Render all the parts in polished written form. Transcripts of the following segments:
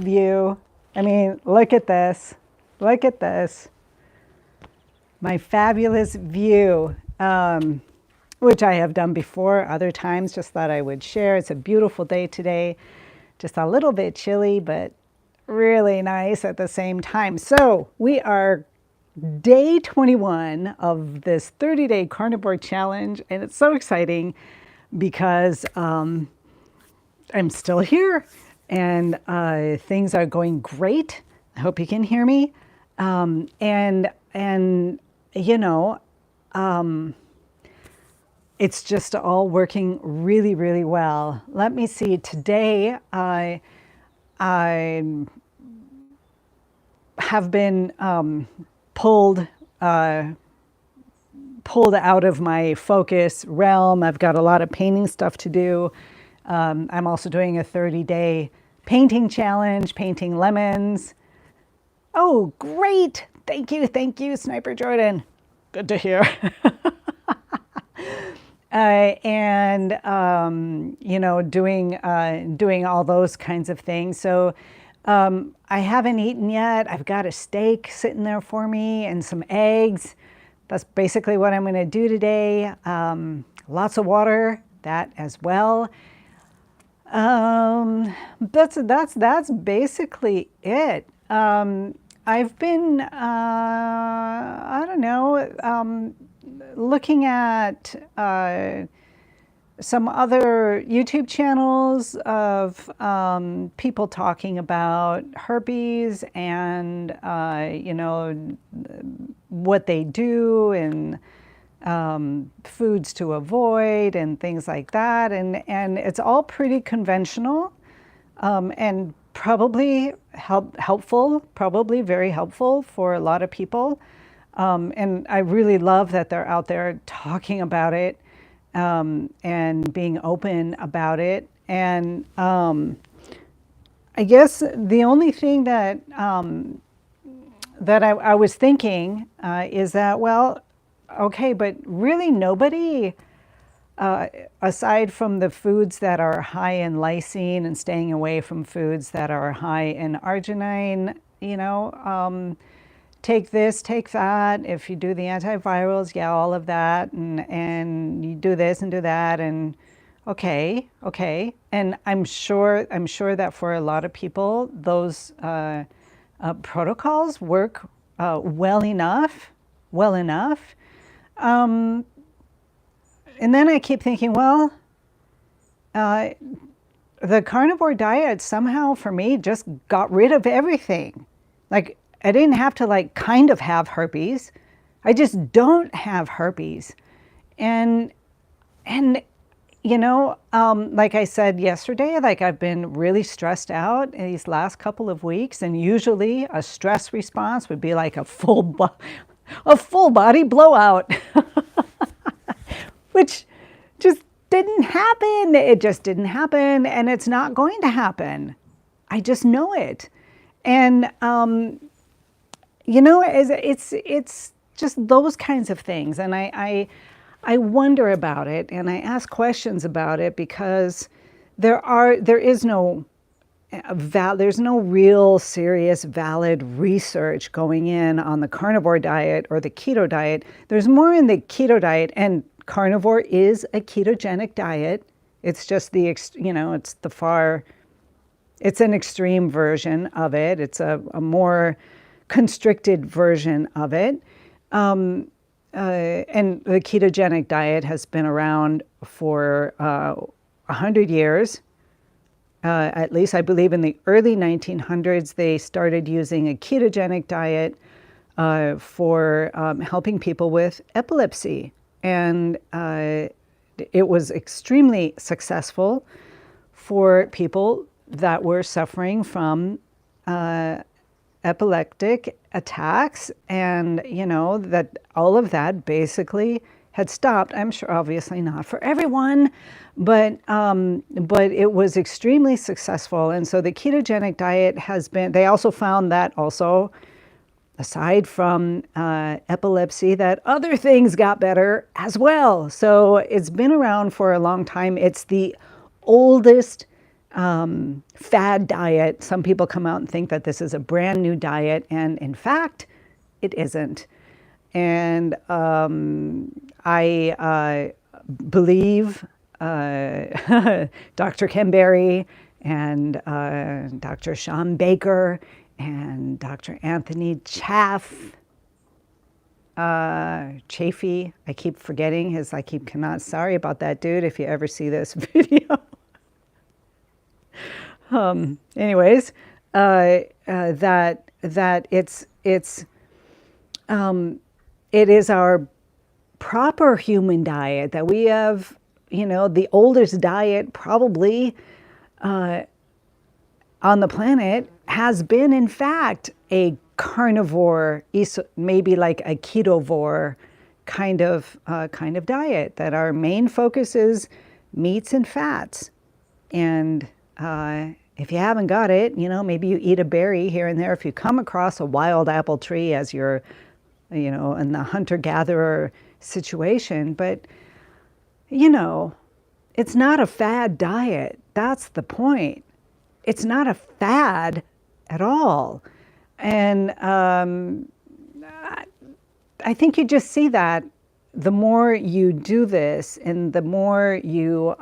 view. I mean, look at this. Look at this. My fabulous view, which I have done before other times, just thought I would share. It's a beautiful day today. Just a little bit chilly, but really nice at the same time. So we are day 21 of this 30-day carnivore challenge, and it's so exciting because I'm still here and things are going great. I hope you can hear me. And you know, it's just all working really, really well. Let me see. Today, I have been pulled out of my focus realm. I've got a lot of painting stuff to do. I'm also doing a 30-day painting challenge, painting lemons. Oh, great. Thank you, Sniper Jordan. Good to hear. You know, doing all those kinds of things. So I haven't eaten yet. I've got a steak sitting there for me and some eggs. That's basically what I'm going to do today. Lots of water, that as well. That's basically it. I've been, I don't know, looking at some other YouTube channels of people talking about herpes and, you know, what they do and foods to avoid and things like that. And it's all pretty conventional and probably helpful, probably very helpful for a lot of people. And I really love that they're out there talking about it and being open about it. And I guess the only thing that I was thinking is that, well, okay, but really nobody, aside from the foods that are high in lysine and staying away from foods that are high in arginine, you know, take this, take that. If you do the antivirals, yeah, all of that, and you do this and do that, and okay. And I'm sure that for a lot of people, those protocols work well enough. And then I keep thinking, well, the carnivore diet somehow for me just got rid of everything. Like, I didn't have to like kind of have herpes. I just don't have herpes. And you know, like I said yesterday, like I've been really stressed out in these last couple of weeks, and usually a stress response would be like a full body blowout, which just didn't happen. It just didn't happen, and it's not going to happen. I just know it. And you know, it's just those kinds of things. And I wonder about it, and I ask questions about it because there's no real serious valid research going in on the carnivore diet or the keto diet. There's more in the keto diet, and carnivore is a ketogenic diet. It's just it's an extreme version of it. It's a more constricted version of it. And the ketogenic diet has been around for 100 years. At least I believe in the early 1900s, they started using a ketogenic diet for helping people with epilepsy. And it was extremely successful for people that were suffering from epileptic attacks, and you know that all of that basically had stopped. I'm sure obviously not for everyone, but it was extremely successful. And so the ketogenic diet has been, they also found that also, aside from epilepsy, that other things got better as well. So it's been around for a long time. It's the oldest fad diet. Some people come out and think that this is a brand new diet, and in fact, it isn't. And I believe Dr. Ken Berry and Dr. Sean Baker and Dr. Anthony Chafee. I keep forgetting his, sorry about that, dude, if you ever see this video. Anyways, that it is our proper human diet, that we have, the oldest diet probably on the planet has been, in fact, a carnivore, maybe like a ketovore kind of diet, that our main focus is meats and fats. And if you haven't got it, maybe you eat a berry here and there. If you come across a wild apple tree as you're, in the hunter-gatherer situation, but, it's not a fad diet. That's the point. It's not a fad at all. And I think you just see that the more you do this and the more you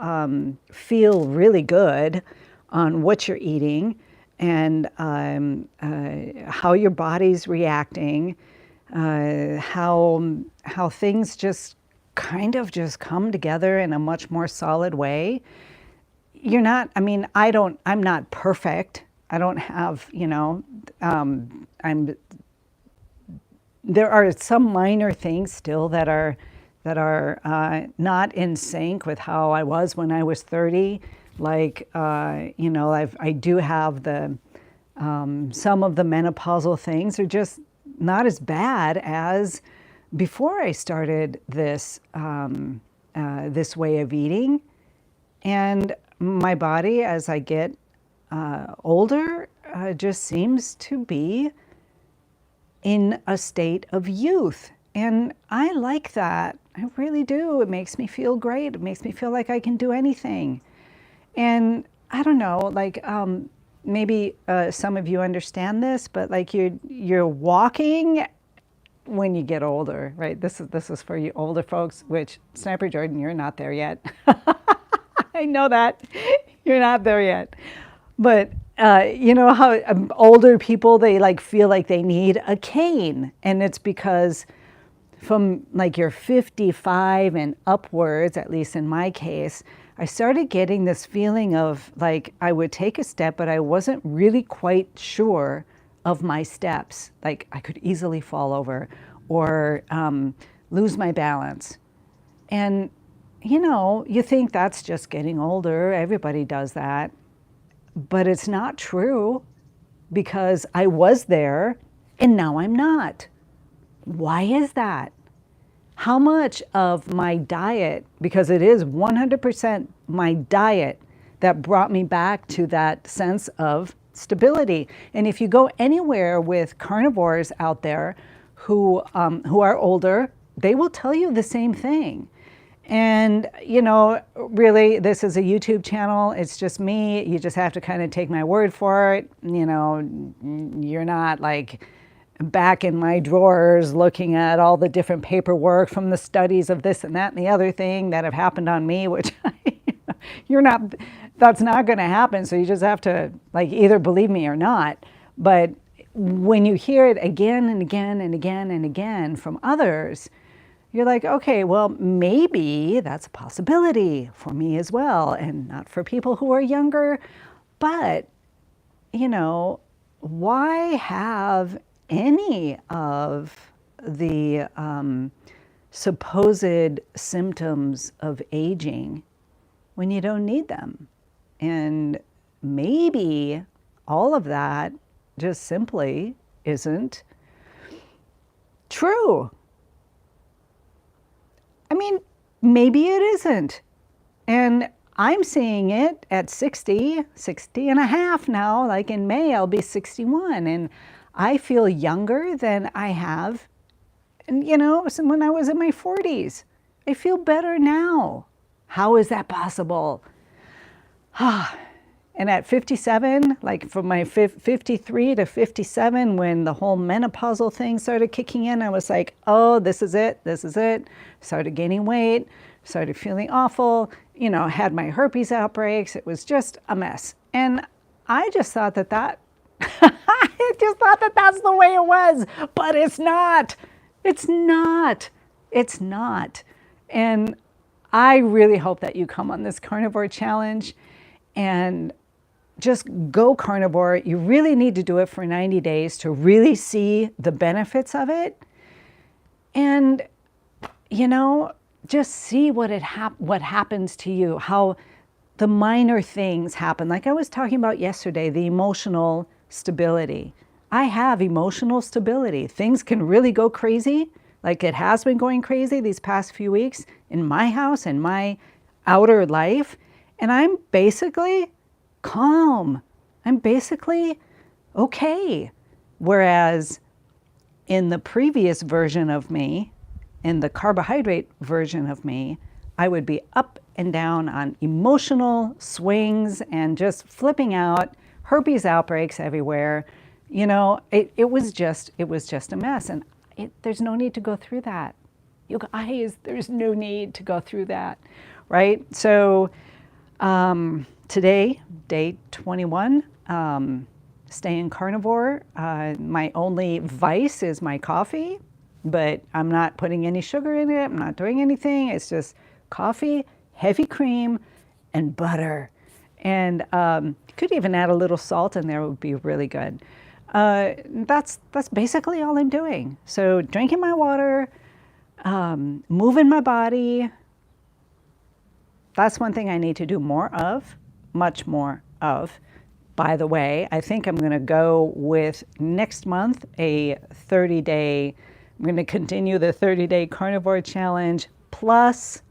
feel really good on what you're eating and how your body's reacting, how things just kind of just come together in a much more solid way. You're not, I'm not perfect. I don't have, there are some minor things still that are not in sync with how I was when I was 30. Like, I do have the, some of the menopausal things are just not as bad as before I started this, this way of eating. And my body, as I get older, just seems to be in a state of youth. And I like that. I really do. It makes me feel great. It makes me feel like I can do anything. And I don't know, maybe some of you understand this, but like you're walking when you get older, right? This is for you older folks, which Sniper Jordan, you're not there yet. I know that. You're not there yet. But you know how older people, they feel like they need a cane. And it's because from you're 55 and upwards, at least in my case, I started getting this feeling of I would take a step, but I wasn't really quite sure of my steps. I could easily fall over or lose my balance. And, you think that's just getting older. Everybody does that. But it's not true, because I was there and now I'm not. Why is that? How much of my diet, because it is 100% my diet that brought me back to that sense of stability. And if you go anywhere with carnivores out there who are older, they will tell you the same thing. And, really, this is a YouTube channel. It's just me. You just have to kind of take my word for it. You're not back in my drawers looking at all the different paperwork from the studies of this and that and the other thing that have happened on me, which that's not going to happen. So you just have to either believe me or not. But when you hear it again and again and again and again from others, you're like, okay, well, maybe that's a possibility for me as well, and not for people who are younger. But, why have any of the supposed symptoms of aging when you don't need them? And maybe all of that just simply isn't true. Maybe it isn't. And I'm seeing it at 60 and a half now. In May, I'll be 61. And I feel younger than I have, when I was in my 40s. I feel better now. How is that possible? And at 57, like from my 53 to 57, when the whole menopausal thing started kicking in, I was like, oh, this is it. This is it. Started gaining weight, started feeling awful, you know, had my herpes outbreaks. It was just a mess. And I just thought that I just thought that that's the way it was, but it's not. It's not. It's not. And I really hope that you come on this carnivore challenge and just go carnivore. You really need to do it for 90 days to really see the benefits of it. And, you know, just see what happens to you, how the minor things happen. Like I was talking about yesterday, the emotional stability. I have emotional stability. Things can really go crazy, like it has been going crazy these past few weeks in my house and my outer life. And I'm basically calm. I'm basically okay. Whereas in the previous version of me, in the carbohydrate version of me, I would be up and down on emotional swings and just flipping out, herpes outbreaks everywhere. You know, it was just a mess. And there's no need to go through that. You guys, there's no need to go through that, right? So today, day 21, staying carnivore. My only vice is my coffee, but I'm not putting any sugar in it. I'm not doing anything. It's just coffee, heavy cream, and butter. And you could even add a little salt in there. It would be really good. That's basically all I'm doing. So drinking my water, moving my body. That's one thing I need to do more of, much more of. By the way, I think I'm going to go with next month a 30-day, I'm going to continue the 30-day carnivore challenge plus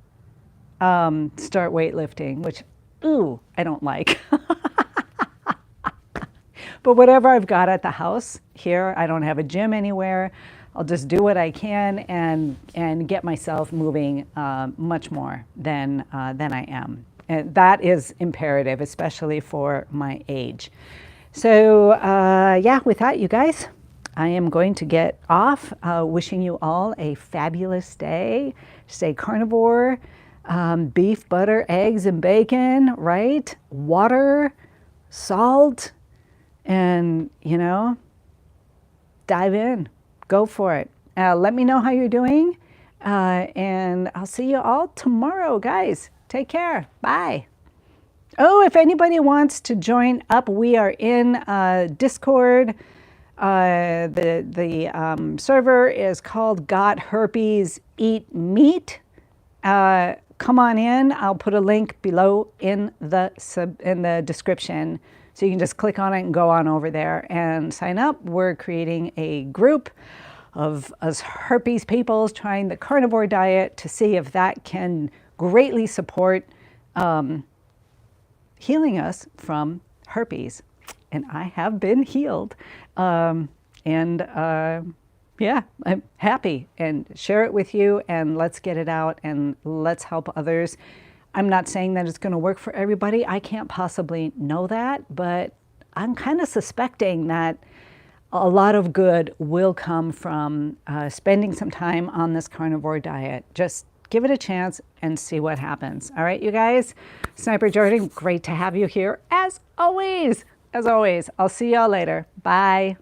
start weightlifting, which, ooh, I don't like. But whatever I've got at the house here, I don't have a gym anywhere. I'll just do what I can and get myself moving much more than I am. And that is imperative, especially for my age. So yeah, with that, you guys, I am going to get off. Wishing you all a fabulous day. Stay carnivore. Beef, butter, eggs, and bacon, right? Water, salt, and, you know, dive in. Go for it. Let me know how you're doing. And I'll see you all tomorrow, guys. Take care. Bye. Oh, if anybody wants to join up, we are in Discord. The server is called Got Herpes Eat Meat. Come on in. I'll put a link below in the description. So you can just click on it and go on over there and sign up. We're creating a group of us herpes people trying the carnivore diet to see if that can greatly support healing us from herpes. And I have been healed. Yeah, I'm happy, and share it with you, and let's get it out and let's help others. I'm not saying that it's going to work for everybody. I can't possibly know that, but I'm kind of suspecting that a lot of good will come from spending some time on this carnivore diet. Just give it a chance and see what happens. All right, you guys. Sniper Jordan, great to have you here as always. As always, I'll see y'all later. Bye.